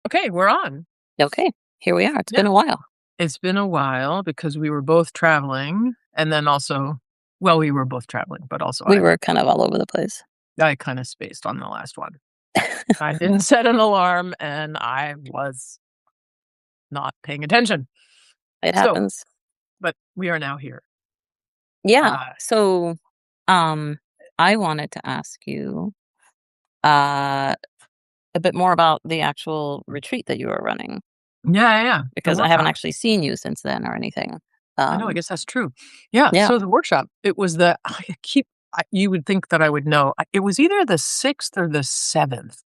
Okay, we're on. Okay, here we are. It's Yeah. been a while. It's been a while because we were both traveling and then also well, we were both traveling, but also We I were kind of all over the place. I kinda spaced on the last one. I didn't set an alarm and I was not paying attention. It So, happens. but we are now here. Yeah. Uh, So, um, I wanted to ask you uh, a bit more about the actual retreat that you were running yeah, yeah, yeah, the because I haven't workshop. actually seen you since then or anything. I know, I Um, guess that's true. Yeah, yeah. so the workshop, it was you would think that I would know. It was either the 6th or the 7th.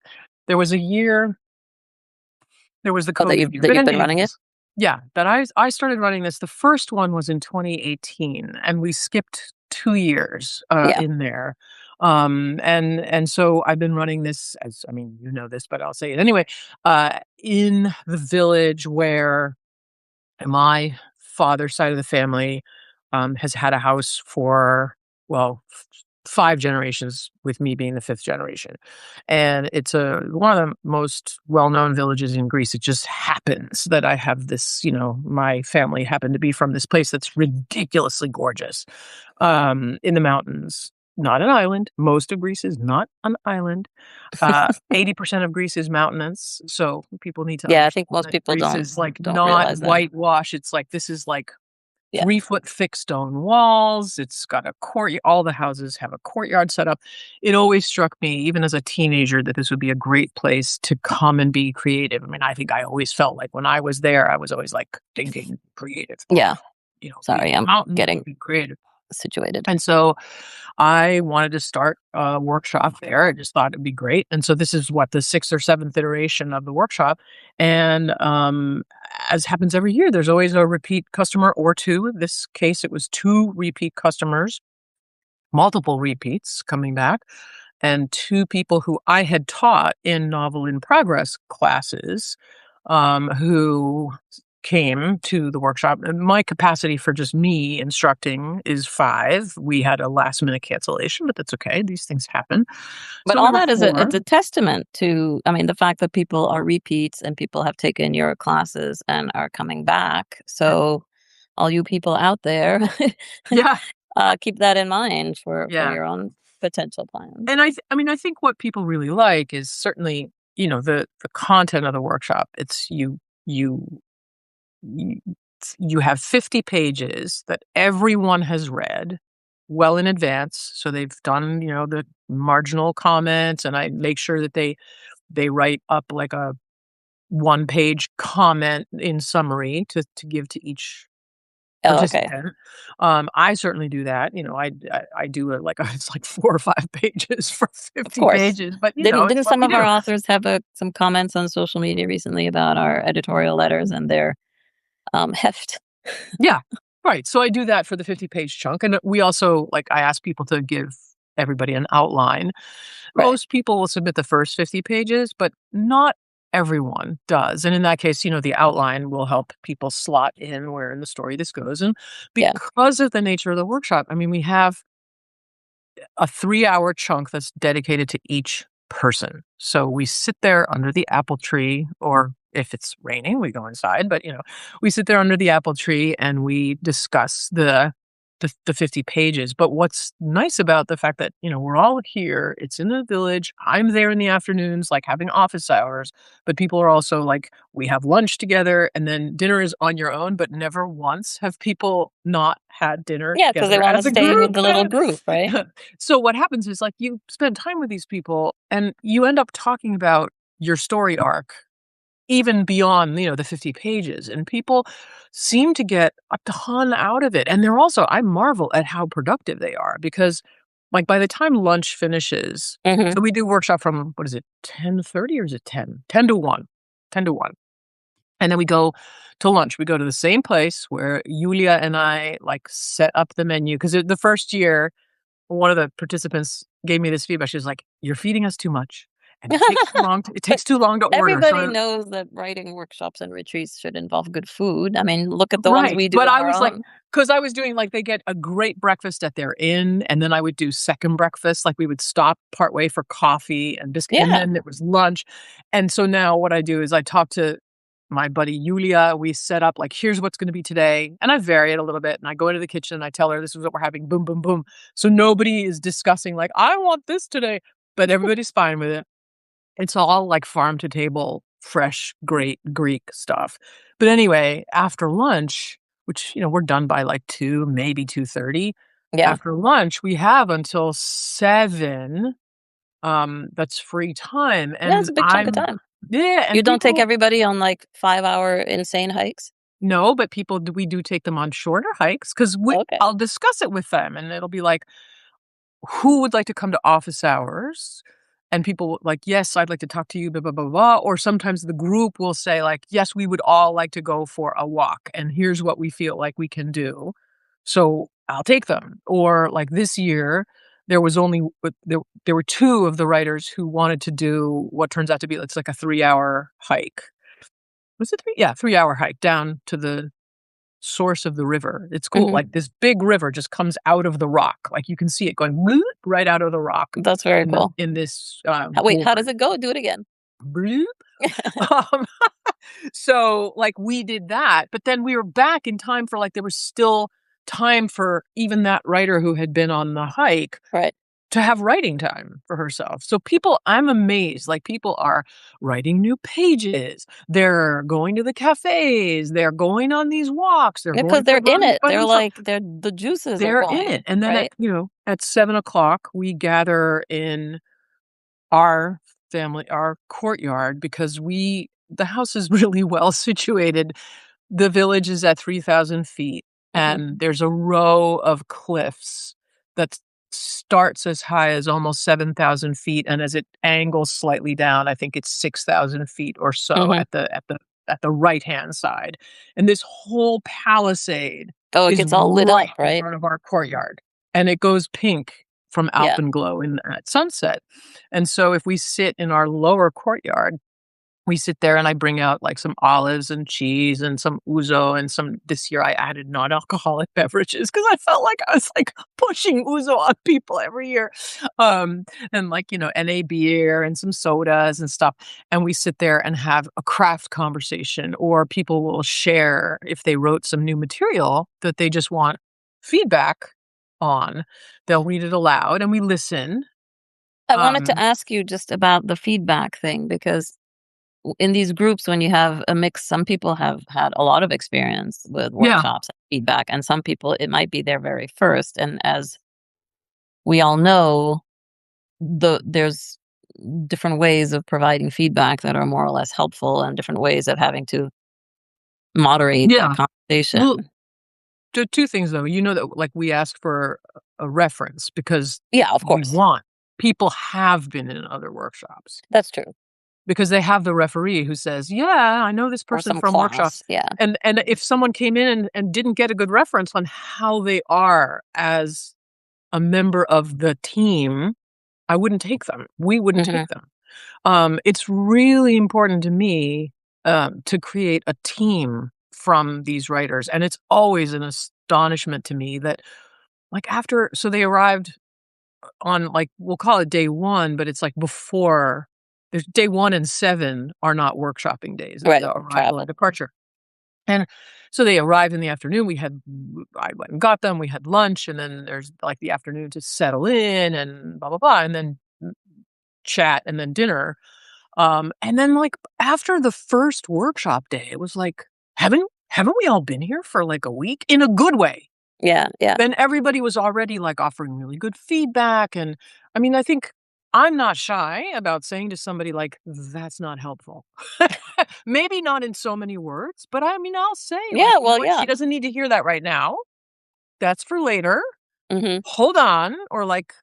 There was a year There was the Oh, that COVID year, you've good been running it. names. Yeah, that I started running this. The first one was in 2018, and we skipped 2 years, Yeah. in there. And so I've been running this as I mean, you know this, but I'll say it anyway, in the village where my father's side of the family, has had a house for, well, 5 generations, with me being the 5th generation. And it's one of the most well-known villages in Greece. It just happens that I have this, my family happened to be from this place that's ridiculously gorgeous, in the mountains. Not an island. Most of Greece is not an island. 80% of Greece is mountainous, so people need to Yeah, I think understand most that people Greece don't is, like, don't not realize that. whitewash, it's like this is, like, Yeah. 3-foot thick stone walls, it's got a court all the houses have a courtyard set up. It always struck me, even as a teenager, that this would be a great place to come and be creative. I mean, I think I always felt like when I was there, I was always, like, thinking creative. Yeah. Be Sorry, I'm mountains, getting be creative. situated. And so I wanted to start a workshop there. I just thought it'd be great. And so this is what the 6th or 7th iteration of the workshop. And as happens every year, there's always a repeat customer or two. In this case, it was 2 repeat customers, multiple repeats coming back, and 2 people who I had taught in novel in progress classes, who came to the workshop. And my capacity for just me instructing is 5. We had a last minute cancellation, but that's okay. These things happen. But So all there were that is four. it's a testament to, I mean, the fact that people are repeats and people have taken your classes and are coming back. So all you people out there, Yeah, keep that in mind for yeah. your own potential plans. And I mean, I think what people really like is certainly, the content of the workshop. It's you you you have 50 pages that everyone has read well in advance. So they've done, the marginal comments, and I make sure that they write up like a one-page comment in summary to give to each Oh, okay. participant. I certainly do that. I do it like it's like 4 or 5 pages for Of 50 course. pages, but Didn't it's didn't what some we of our do. authors have some comments on social media recently about our editorial letters and their heft? Yeah. Right. So I do that for the 50-page chunk. And we also, like, I ask people to give everybody an outline. Right. Most people will submit the first 50 pages, but not everyone does. And in that case, the outline will help people slot in where in the story this goes. And Yeah. because of the nature of the workshop, I mean, we have a 3-hour chunk that's dedicated to each person. So we sit there under the apple tree, or if it's raining, we go inside, but we sit there under the apple tree and we discuss the 50 pages. But what's nice about the fact that, we're all here, it's in the village. I'm there in the afternoons, like having office hours, but people are also like, we have lunch together and then dinner is on your own, but never once have people not had dinner Yeah, because they together want to as a stay with group. the little group, right? So what happens is, like, you spend time with these people and you end up talking about your story arc even beyond, the 50 pages, and people seem to get a ton out of it. And they're also I marvel at how productive they are because, like, by the time lunch finishes, Hmm. so we do workshop from, what is it, 10:30 or is it 10? 10 to 1. 10 to 1. And then we go to lunch. We go to the same place where Yulia and I, like, set up the menu because the first year one of the participants gave me this feedback. She was like, "You're feeding us too much, and it takes too long to order, Everybody so knows that writing workshops and retreats should involve good food. I mean, look at the ones right, we do but on I our was like, own. because I was doing like they get a great breakfast at their inn, and then I would do second breakfast, like, we would stop partway for coffee and biscuit, and Yeah, then it was lunch, and so now what I do is I talk to my buddy Yulia, we set up, like, "Here's what's gonna be today," and I vary it a little bit, and I go into the kitchen, and I tell her, "This is what we're having, boom, boom, boom," so nobody is discussing like, "I want this today," but everybody's fine with it. It's all, like, farm to table, fresh, great Greek stuff. But anyway, after lunch, which, we're done by, like, 2, maybe 2:30. yeah. After lunch, we have until 7, that's free time, Yeah, it's and a big chunk of time. yeah, You and don't take people everybody on, like, 5-hour insane hikes? no, but we do take them on shorter hikes because Okay. I'll discuss it with them, and it'll be like, who would like to come to office hours? And people like, yes, I'd like to talk to you, blah, blah, blah, blah. Or sometimes the group will say, like, yes, we would all like to go for a walk. And here's what we feel like we can do. So I'll take them. Or like this year, there was only there were two of the writers who wanted to do what turns out to be it's like a 3 hour hike. Was it three? Yeah, 3 hour hike down to the source of the river. It's cool, Mhm. like, this big river just comes out of the rock, like, you can see it going bloop right out of the rock That's very cool. in this, Wait, how gorge. does it go? Do it again. Bloop. Um, so, like, we did that, but then we were back in time for, like there was still time for even that writer who had been on the hike Right. to have writing time for herself. So people I'm amazed, like, people are writing new pages, they're going to the cafes, they're going on these walks, they're Yeah, because 'cause going for they're in runs it. by They're themselves. like the juices are They're in it, going, and then right? at 7 o'clock, we gather in our our courtyard because the house is really well situated. The village is at 3,000 feet, Mhm, and there's a row of cliffs that starts as high as almost 7,000 feet, and as it angles slightly down, I think it's 6,000 feet or so mhm. at the right-hand side, and this whole palisade Oh, it is gets all lit right up, in right? front of our courtyard, and it goes pink from Yeah. alpenglow at sunset, and so if we sit in our lower courtyard, we sit there and I bring out, like, some olives and cheese and some ouzo and some this year I added non-alcoholic beverages because I felt like I was, like, pushing ouzo on people every year. And, like, NA beer and some sodas and stuff, and we sit there and have a craft conversation, or people will share if they wrote some new material that they just want feedback on. They'll read it aloud and we listen. I wanted to Um ask you just about the feedback thing because in these groups, when you have a mix, some people have had a lot of experience with Yeah. workshops and feedback, and some people, it might be their very first. And as we all know, there's different ways of providing feedback that are more or less helpful and different ways of having to moderate that Yeah. Well, conversation. 2 things though, that, like, we ask for a reference because Yeah, of we course. want people have been in other workshops That's true. because they have the referee who says, "Yeah, I know this Or person some from workshop." class. Yeah. And if someone came in and didn't get a good reference on how they are as a member of the team, I wouldn't take them. We wouldn't Hmm. take them. It's really important to me, to create a team from these writers, and it's always an astonishment to me that, like, they arrived on, like, we'll call it day 1, but it's, like, before there's day 1 and 7 are not workshopping days, they're Right. the arrival and Travel. departure, and so they arrived in the afternoon, I went and got them, we had lunch, and then there's, like, the afternoon to settle in and blah, blah, blah, and then chat and then dinner. And then, like, after the first workshop day, it was like, "Haven't we all been here for, like, a week?" In a good way. Yeah. Yeah. Then everybody was already, like, offering really good feedback, and, I mean, I think I'm not shy about saying to somebody, like, "That's not helpful." Maybe not in so many words, but, I mean, I'll say, like, Yeah. Well, "She yeah. doesn't need to hear that right now. That's for later. Hmm. Hold on," or, like,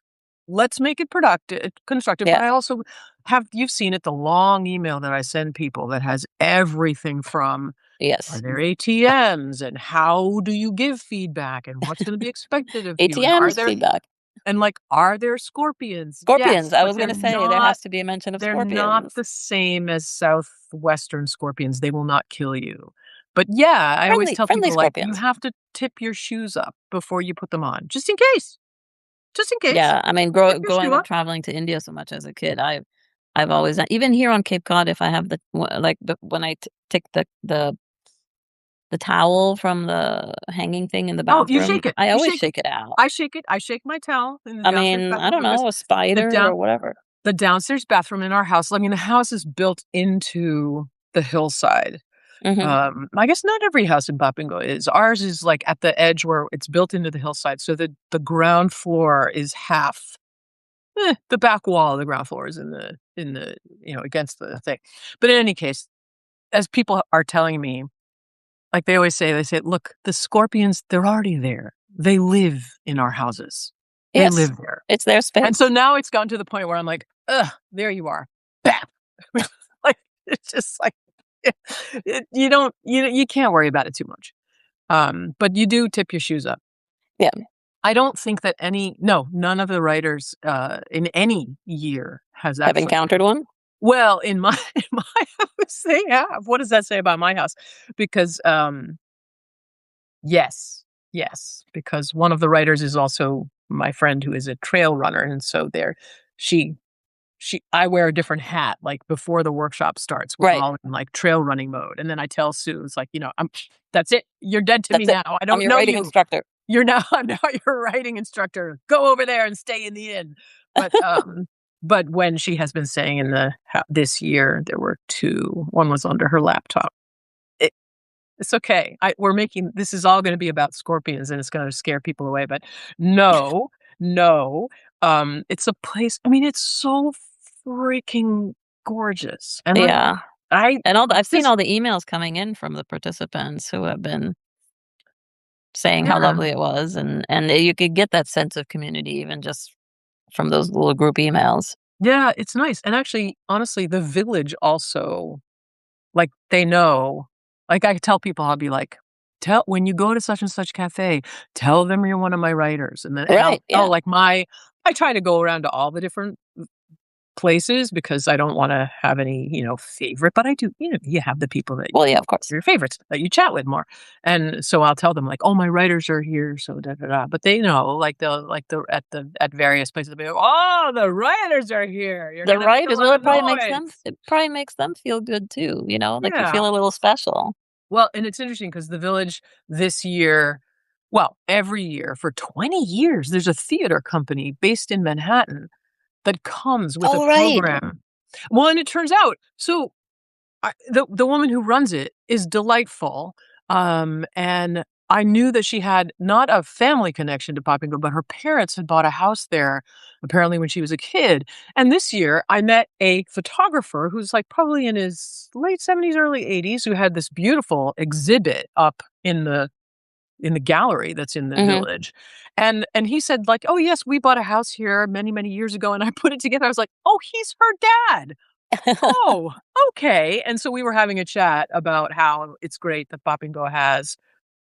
"Let's make it productive, constructive," but Yeah. I also you've seen it, the long email that I send people that has everything from, "Are Yes. there ATMs?" and "How do you give feedback?" and "What's gonna be expected of you?" and "Are ATMs there" feedback. And, like, are there scorpions? Scorpions, Yes, I but was gonna say, there has to be a mention of they're not scorpions. the same as southwestern scorpions. They will not kill you. But, yeah, I always tell Friendly people, like, you scorpions. have to tip your shoes up before you put them on, just in case. Yeah, I mean, Tip your growing shoe up up. traveling to India so much as a kid, I've always even here on Cape Cod, if I have when I take the towel from the hanging thing in the Oh, you bathroom, shake it. I You always shake it. shake it out. I shake it. I shake my towel in the I downstairs mean, I bathroom don't because know, a the spider down or whatever. the downstairs bathroom in our house, I mean, the house is built into the hillside. Mhm. I guess not every house in Papingo is. Ours is, like, at the edge where it's built into the hillside, so the ground floor is half the back wall of the ground floor is in the against the thing. But in any case, as people are telling me, like they say, "Look, the scorpions, they're already there. They live in our houses. They Yes, live there." it's their And so space. now it's gotten to the point where I'm like, "Ugh, there you are. Bap." Like, it's just like, you don't you can't worry about it too much. But you do tip your shoes up. Yeah, I don't think that none of the writers, in any year has have actually encountered one? well, in my in my house, they have. What does that say about my house? Because, yes, yes, because one of the writers is also my friend who is a trail runner, and so she I wear a different hat, like, before the workshop starts, we're Right, all in, like, trail running mode, and then I tell Sue, it's like, "That's it. You're dead to me that's it. now. I I'm don't your know writing you. instructor. I'm now your writing instructor. Go over there and stay in the inn." But, when she has been staying in the hou this year, there were 2. One was under her laptop. It it's okay. I we're making this is all gonna be about scorpions, and it's gonna scare people away, but no, no, it's a place I mean, it's so freaking gorgeous, and, like, Yeah, I and I've seen this all the emails coming in from the participants who have been saying how yeah. lovely it was, and you could get that sense of community even just from those little group emails. Yeah, it's nice, and actually, honestly, the village also like, they know like, I tell people, I'll be like, "Tell when you go to such and such cafe, tell them you're one of my writers," and I'll Right, yeah. like, my I try to go around to all the different places because I don't wanna have any, favorite, but I do you have the people that Well, yeah, of course. your favorites that you chat with more, and so I'll tell them, like, "Oh, my writers are here, so da da da," but they know, like, at various places, they'll be like, "Oh, the writers are here. You're The gonna make a writers, lot well, of noise." it probably makes them feel good too, like you Yeah. feel a little special. Well, and it's interesting because the Village this year every year for 20 years, there's a theater company based in Manhattan that comes with a Oh, right. program. Well, and it turns out the woman who runs it is delightful, and I knew that she had not a family connection to Popingo, but her parents had bought a house there apparently when she was a kid, and this year, I met a photographer who's, like, probably in his late 70s, early 80s, who had this beautiful exhibit up in the gallery that's in the Mhm. village, and he said, like, "Oh, yes, we bought a house here many, many years ago," and I put it together, I was like, "Oh, he's her dad." Oh, okay, and so we were having a chat about how it's great that Pop and Go has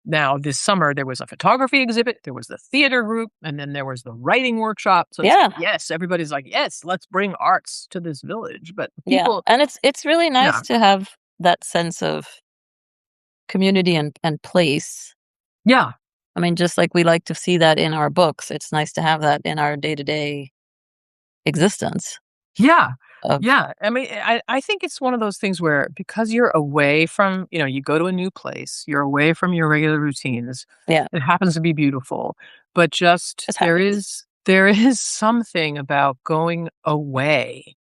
now this summer, there was a photography exhibit, there was the theater group, and then there was the writing workshop, so it's like, Yeah, yes, everybody's like, "Yes, let's bring arts to this village," but yeah, people and it's really nice yeah, to have that sense of community and place. yeah, I mean, just like we like to see that in our books, it's nice to have that in our day-to-day existence yeah, of yeah, I mean, I think it's one of those things where because you're away from you go to a new place, you're away from your regular routines, yeah, it happens to be beautiful, but just just happens. there is something about going away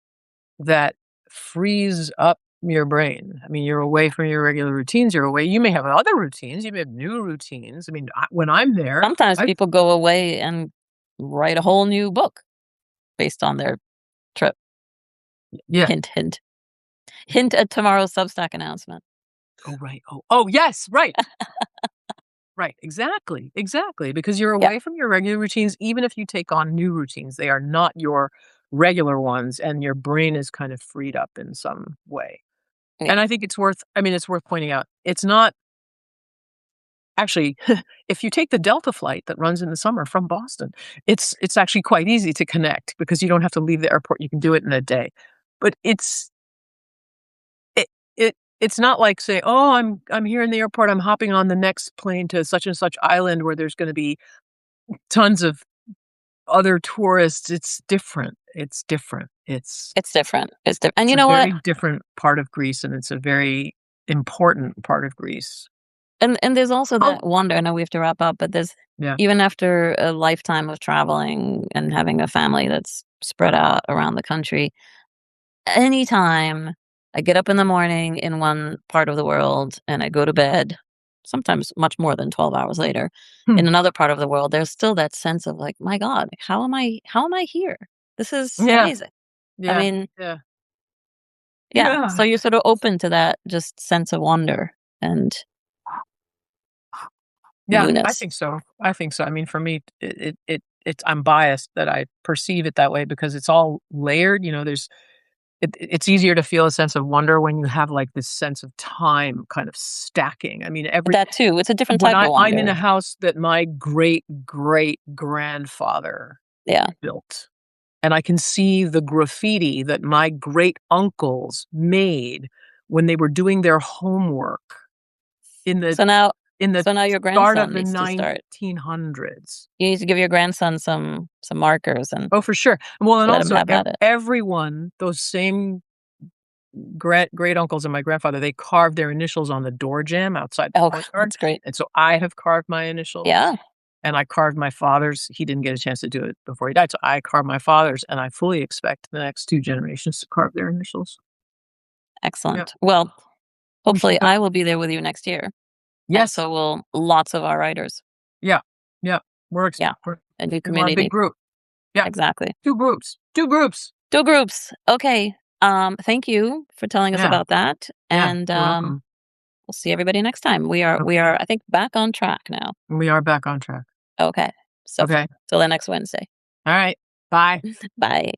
that frees up your brain. I mean, you're away from your regular routines, you may have other routines, you may have new routines. I mean, when I'm there, Sometimes I people go away and write a whole new book based on their trip. yeah. Hint, hint. Hint at tomorrow's Substack announcement. Oh, right. Oh, yes, right. Right, exactly, exactly, because you're Yeah, away from your regular routines, even if you take on new routines, they are not your regular ones, and your brain is kind of freed up in some way. yeah. And I think it's worth I mean, it's worth pointing out, it's not Actually, if you take the Delta flight that runs in the summer from Boston, it's actually quite easy to connect because you don't have to leave the airport, you can do it in a day. But it's not like saying, "Oh, I'm here in the airport, I'm hopping on the next plane to such and such island where there's gonna be tons of other tourists." It's different. It's different. It's different. It's different, and It's you a know what? very different part of Greece, and it's a very important part of Greece. And there's also Oh, that wonder. I know we have to wrap up, but there's yeah. even after a lifetime of traveling and having a family that's spread out around the country, anytime I get up in the morning in one part of the world and I go to bed, sometimes much more than 12 hours later, Hmm. in another part of the world, there's still that sense of like, my God, how am I here? This is Yeah, amazing. I yeah, mean, yeah. yeah. Yeah. So you're sort of open to that just sense of wonder and Yeah, I newness. think so. I think so. I mean, for me, it's I'm biased that I perceive it that way because it's all layered, there's it's easier to feel a sense of wonder when you have, like, this sense of time kind of stacking. I mean, That too. It's a different when type of I'm in a wonder. house that my great-great-grandfather Yeah. built, and I can see the graffiti that my great uncles made when they were doing their homework in the So now in the so now your start of grandson the needs to start. 1900s. You need to give your grandson some markers and Oh, for sure. Well, and let him also have at it. everyone, those same great uncles and my grandfather, they carved their initials on the door jamb outside the Oh, courtyard, that's great. and so I have carved my initials, Yeah, and I carved my father's. He didn't get a chance to do it before he died, so I carved my father's, and I fully expect the next 2 generations to carve their initials. Yeah, excellent. Well, we should hopefully go. I will be there with you next year, and Yes. so will lots of our writers. Yeah. Yeah. Yeah, We're a new we want a big community. group. Yeah. Exactly. 2 groups. 2 groups. 2 groups. Okay. Thank you for telling us Yeah. about that, Yeah. and, You're welcome. we'll see everybody next time. We are, Okay. I think, back on track now. We are back on track. Okay. So, Okay. till the next Wednesday. Alright. Bye. Bye.